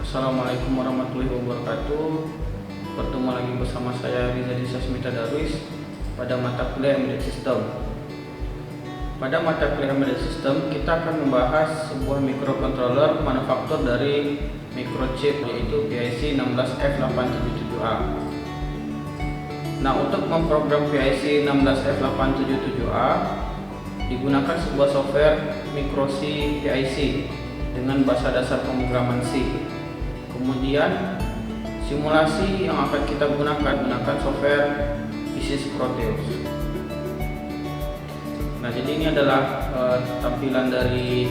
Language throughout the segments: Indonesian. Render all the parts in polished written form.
Assalamualaikum warahmatullahi wabarakatuh. Bertemu lagi bersama saya Riza Sasmita Darwis pada mata kuliah Embedded System. Pada mata kuliah Embedded System kita akan membahas sebuah microcontroller manufaktur dari microchip, yaitu PIC 16F877A. Nah, untuk memprogram PIC 16F877A digunakan sebuah software microC PIC dengan bahasa dasar pemrograman C. Kemudian simulasi yang akan kita gunakan software ISIS Proteus. Nah, jadi ini adalah tampilan dari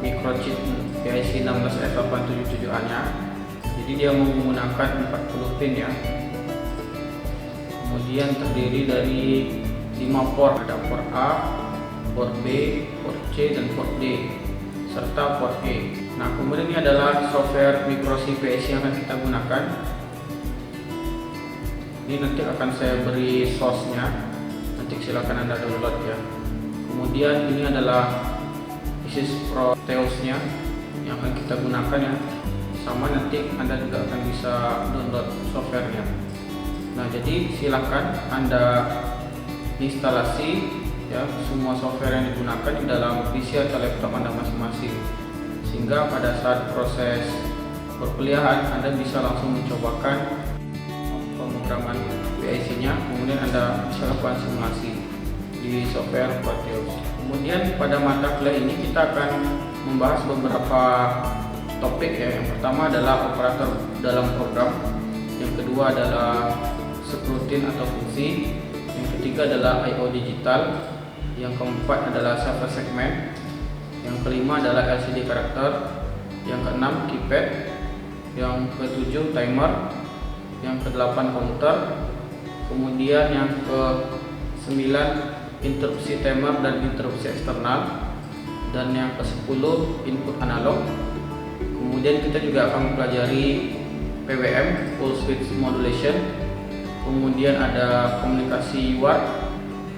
microchip PIC 16F877A-nya. Jadi dia menggunakan 40 pin ya. Kemudian terdiri dari 5 port, ada port A, port B, port C, dan port D, serta port E. Nah, kemudian ini adalah software microC PIC yang akan kita gunakan. Ini nanti akan saya beri source-nya, nanti silakan Anda download ya. Kemudian ini adalah ISIS Proteus-nya yang akan kita gunakan ya. Sama nanti Anda juga akan bisa download softwarenya. Nah, jadi silakan Anda instalasi ya semua software yang digunakan di dalam PC atau laptop Anda masing-masing, sehingga pada saat proses perkuliahan Anda bisa langsung mencobakan pemrograman PIC-nya, kemudian Anda bisa lakukan simulasi di software Proteus. Kemudian pada mata kuliah ini kita akan membahas beberapa topik ya. Yang pertama adalah operator dalam program, yang kedua adalah subroutine atau fungsi, yang ketiga adalah I/O digital, yang keempat adalah server segment, yang kelima adalah LCD karakter, yang keenam keypad, yang ketujuh timer, yang kedelapan counter, kemudian yang ke-9 interupsi timer dan interupsi eksternal, dan yang ke-10 input analog. Kemudian kita juga akan mempelajari PWM, full switch modulation. Kemudian ada komunikasi UART,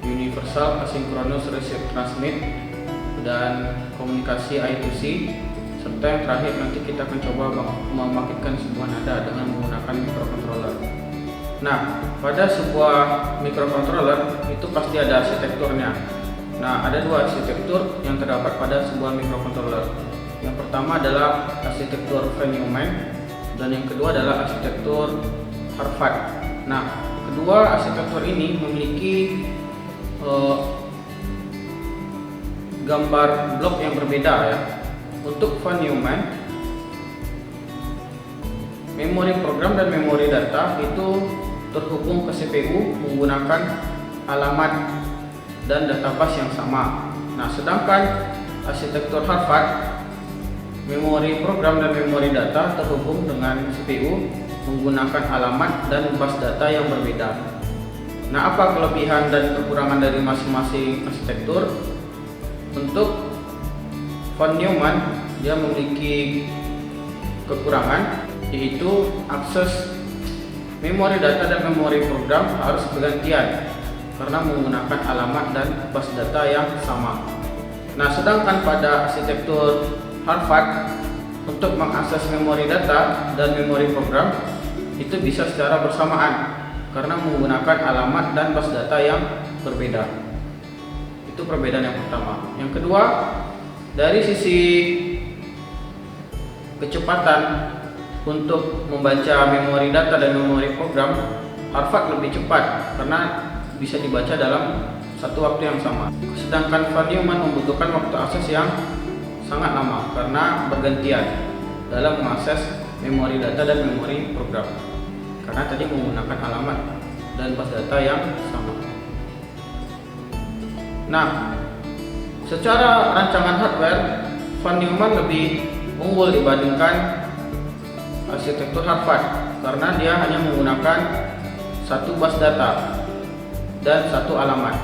universal asynchronous receive transmit, dan komunikasi I2C, serta yang terakhir nanti kita akan coba memakitkan sebuah nada dengan menggunakan microcontroller. Nah, pada sebuah microcontroller itu pasti ada arsitekturnya. Nah, ada dua arsitektur yang terdapat pada sebuah microcontroller. Yang pertama adalah arsitektur von Neumann, dan yang kedua adalah arsitektur Harvard. Nah, kedua arsitektur ini memiliki gambar blok yang berbeda ya. Untuk von Neumann, memori program dan memori data itu terhubung ke CPU menggunakan alamat dan database yang sama. Nah, sedangkan arsitektur Harvard, memori program dan memori data terhubung dengan CPU menggunakan alamat dan bus data yang berbeda. Nah, apa kelebihan dan kekurangan dari masing-masing arsitektur? Untuk von Neumann, dia memiliki kekurangan, yaitu akses memori data dan memori program harus bergantian karena menggunakan alamat dan bus data yang sama. Nah, sedangkan pada arsitektur Harvard, untuk mengakses memori data dan memori program itu bisa secara bersamaan karena menggunakan alamat dan bus data yang berbeda. Itu perbedaan yang pertama. Yang kedua, dari sisi kecepatan untuk membaca memori data dan memori program, Harvard lebih cepat karena bisa dibaca dalam satu waktu yang sama. Sedangkan von Neumann membutuhkan waktu akses yang sangat lama karena bergantian dalam mengakses memori data dan memori program, karena tadi menggunakan alamat dan bus data yang sama. Nah, secara rancangan hardware, von Neumann lebih unggul dibandingkan arsitektur Harvard karena dia hanya menggunakan satu bus data dan satu alamat.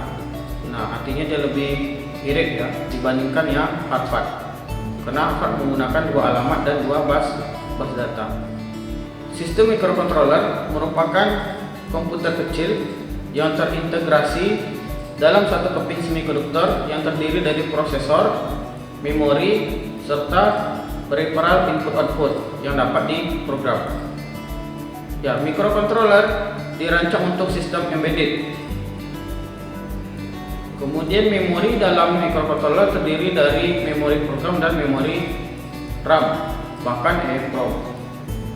Nah, artinya dia lebih irit ya dibandingkan yang Harvard, karena Harvard menggunakan dua alamat dan dua bus data. Sistem microcontroller merupakan komputer kecil yang terintegrasi dalam satu keping semikonduktor yang terdiri dari prosesor, memori, serta peripheral input-output yang dapat diprogram. Ya, microcontroller dirancang untuk sistem embedded. Kemudian memori dalam microcontroller terdiri dari memori program dan memori RAM, bahkan EEPROM.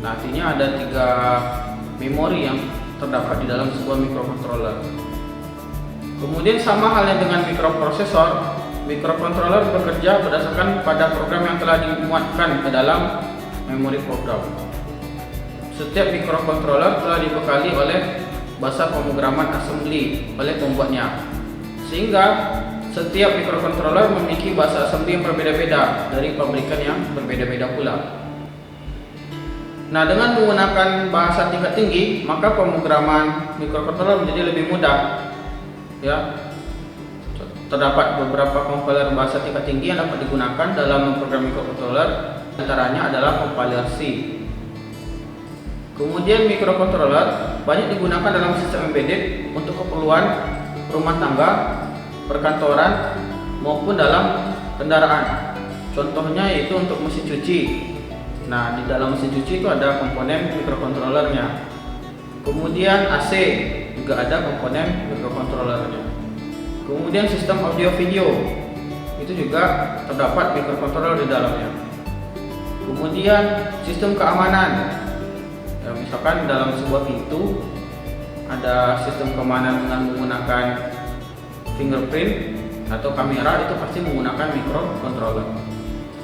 Nah, artinya ada 3 memori yang terdapat di dalam sebuah microcontroller. Kemudian sama halnya dengan mikroprosesor, microcontroller bekerja berdasarkan pada program yang telah dimuatkan ke dalam memori program. Setiap microcontroller telah dibekali oleh bahasa pemrograman assembly oleh pembuatnya, sehingga setiap microcontroller memiliki bahasa assembly yang berbeda-beda dari pabrikan yang berbeda-beda pula. Nah, dengan menggunakan bahasa tingkat tinggi, maka pemrograman microcontroller menjadi lebih mudah. Ya, terdapat beberapa kompiler bahasa tingkat tinggi yang dapat digunakan dalam memprogram microcontroller. Antaranya adalah kompiler C. Kemudian microcontroller banyak digunakan dalam sistem embedded untuk keperluan rumah tangga, perkantoran, maupun dalam kendaraan. Contohnya yaitu untuk mesin cuci. Nah, di dalam mesin cuci itu ada komponen microcontrollernya. Kemudian AC juga ada komponen microcontrollernya. Kemudian sistem audio video itu juga terdapat microcontroller di dalamnya. Kemudian sistem keamanan. Ya, misalkan dalam sebuah pintu ada sistem keamanan dengan menggunakan fingerprint atau kamera, itu pasti menggunakan microcontroller.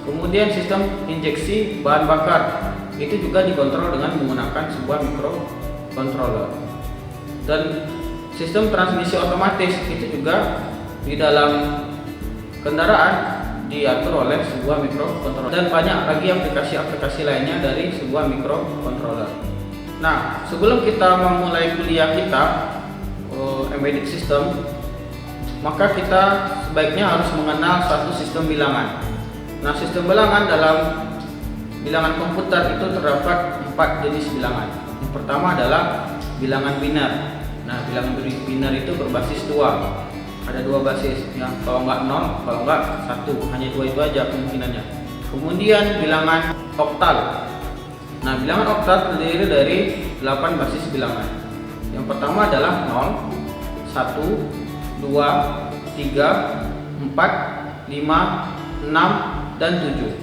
Kemudian sistem injeksi bahan bakar itu juga dikontrol dengan menggunakan sebuah microcontroller. Dan sistem transmisi otomatis itu juga di dalam kendaraan diatur oleh sebuah microcontroller, dan banyak lagi aplikasi-aplikasi lainnya dari sebuah microcontroller. Nah, sebelum kita memulai kuliah kita embedded system, maka kita sebaiknya harus mengenal suatu sistem bilangan. Nah, sistem bilangan dalam bilangan komputer itu terdapat 4 jenis bilangan. Yang pertama adalah bilangan biner. Nah, bilangan biner itu berbasis 2. Ada 2 basis, ya, kalau nggak 0, kalau nggak 1, hanya 2 itu aja kemungkinannya. Kemudian bilangan oktal. Nah, bilangan oktal terdiri dari 8 basis bilangan. Yang pertama adalah 0, 1, 2, 3, 4, 5, 6, dan 7.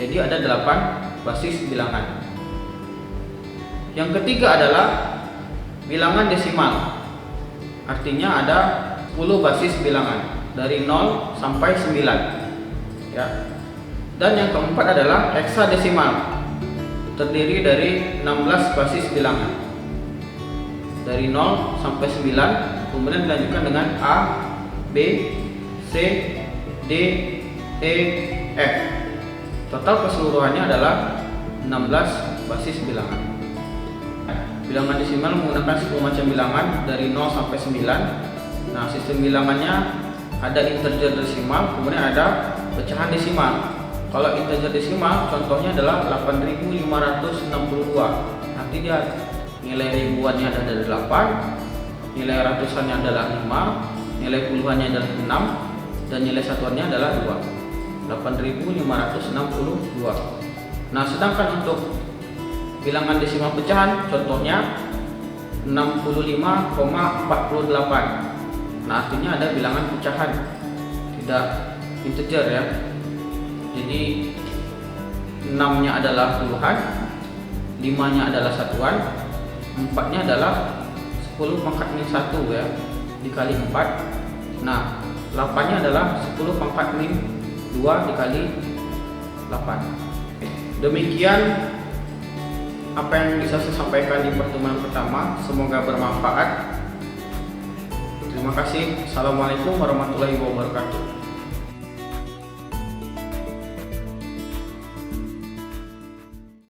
Jadi ada 8 basis bilangan. Yang ketiga adalah bilangan desimal. Artinya ada 10 basis bilangan dari 0 sampai 9. Ya. Dan yang keempat adalah heksadesimal. Terdiri dari 16 basis bilangan. Dari 0 sampai 9, kemudian dilanjutkan dengan A, B, C, D, E, F. Total keseluruhannya adalah 16 basis bilangan. Bilangan desimal menggunakan 10 macam bilangan dari 0 sampai 9. Nah, sistem bilangannya ada integer desimal, kemudian ada pecahan desimal. Kalau integer desimal contohnya adalah 8562. Nanti dia nilai ribuannya adalah 8, nilai ratusannya adalah 5, nilai puluhannya adalah 6, dan nilai satuannya adalah 2. 8562. Nah, sedangkan untuk bilangan desimal pecahan contohnya 65,48. Nah, artinya ada bilangan pecahan, tidak integer ya. Jadi 6-nya adalah puluhan, 5-nya adalah satuan, 4-nya adalah 10 pangkat min 1 ya, dikali 4. Nah, 8-nya adalah 10 pangkat min 2 dikali 8. Demikian apa yang bisa saya sampaikan di pertemuan pertama. Semoga bermanfaat. Terima kasih. Assalamualaikum warahmatullahi wabarakatuh.